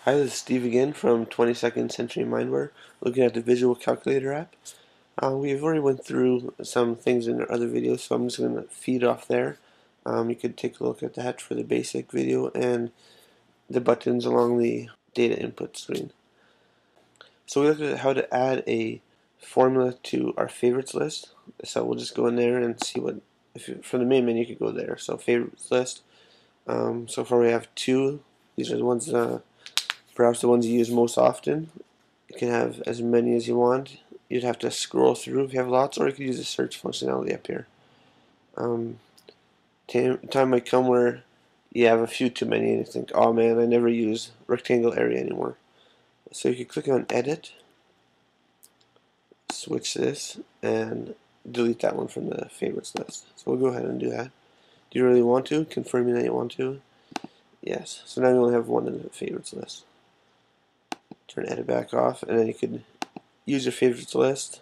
Hi, this is Steve again from 22nd Century Mindware, looking at the Visual Calculator app. We've already went through some things in our other videos, so I'm just going to feed off there. You could take a look at that for the basic video and the buttons along the data input screen. So we looked at how to add a formula to our favorites list. So we'll just go in there and see what, from the main menu you could go there. So favorites list. So far we have two. These are the ones perhaps the ones you use most often. You can have as many as you want. You'd have to scroll through if you have lots, or you could use the search functionality up here. Time might come where you have a few too many and you think, oh man, I never use rectangle area anymore. So you can click on edit, switch this, and delete that one from the favorites list. So we'll go ahead and do that. Do you really want to? Confirming that you want to. Yes. So now you only have one in the favorites list. Turn edit back off, and then you could use your favorites list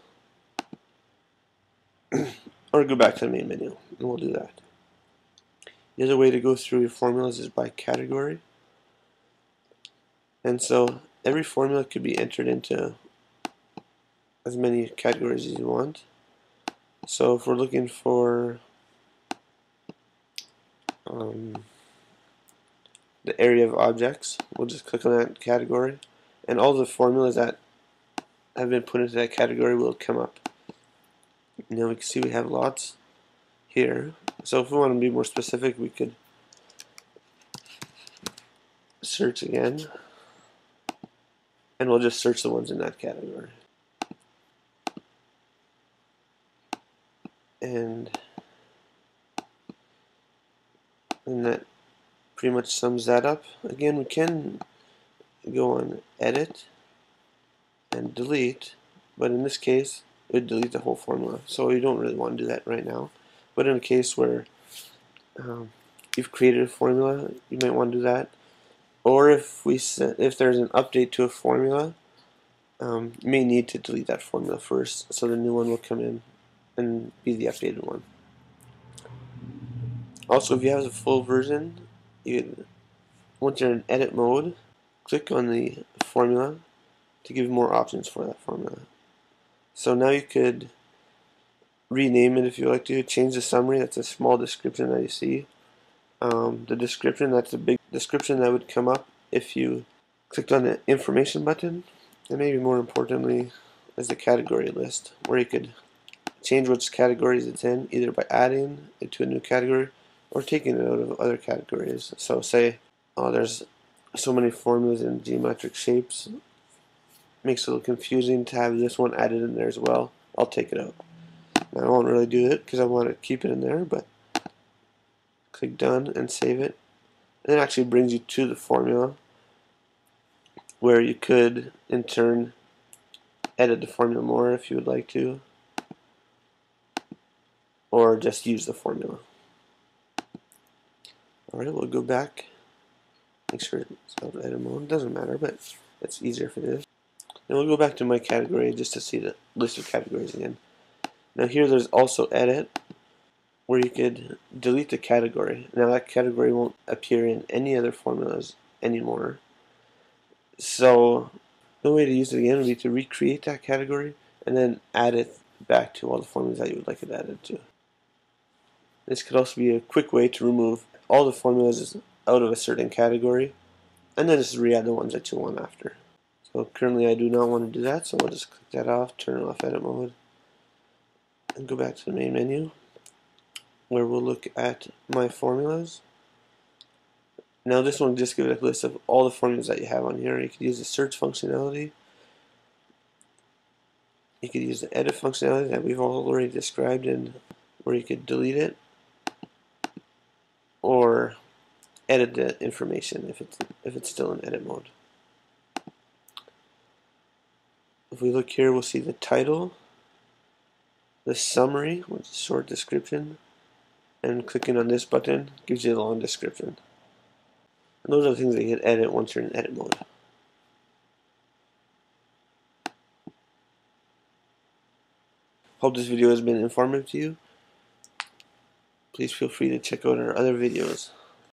or go back to the main menu, and we'll do that. The other way to go through your formulas is by category. And so every formula could be entered into as many categories as you want. So if we're looking for the area of objects, we'll just click on that category, and all the formulas that have been put into that category will come up. Now we can see we have lots here. So if we want to be more specific, we could search again, and we'll just search the ones in that category. And that pretty much sums that up. Again, we can go on edit and delete, but in this case it would delete the whole formula, so you don't really want to do that right now. But in a case where you've created a formula, you might want to do that. Or if there's an update to a formula, you may need to delete that formula first, so the new one will come in and be the updated one. Also, if you have the full version, once you're in edit mode, click on the formula to give more options for that formula. So now you could rename it if you like to, change the summary, that's a small description that you see. The description, that's the big description that would come up if you clicked on the information button, and maybe more importantly is the category list, where you could change which categories it's in, either by adding it to a new category or taking it out of other categories. So say, there's so many formulas in geometric shapes, makes it a little confusing to have this one added in there as well. I'll take it out. Now, I won't really do it because I want to keep it in there, but click done and save it. And it actually brings you to the formula where you could in turn edit the formula more if you would like to, or just use the formula. Alright, we'll go back, make sure it's out of edit mode, doesn't matter, but it's easier if it is. And we'll go back to my category just to see the list of categories again. Now here there's also edit, where you could delete the category. Now that category won't appear in any other formulas anymore. So the way to use it again would be to recreate that category and then add it back to all the formulas that you would like it added to. This could also be a quick way to remove all the formulas out of a certain category and then just re-add the ones that you want after. So currently I do not want to do that, so I'll just click that off, turn off edit mode, and go back to the main menu, where we'll look at my formulas. Now this one just gives a list of all the formulas that you have on here. You could use the search functionality. You could use the edit functionality that we've already described, and where you could delete it or edit the information if it's still in edit mode. If we look here, we'll see the title, the summary, which is a short description, and clicking on this button gives you the long description. And those are the things that you can edit once you're in edit mode. Hope this video has been informative to you. Please feel free to check out our other videos.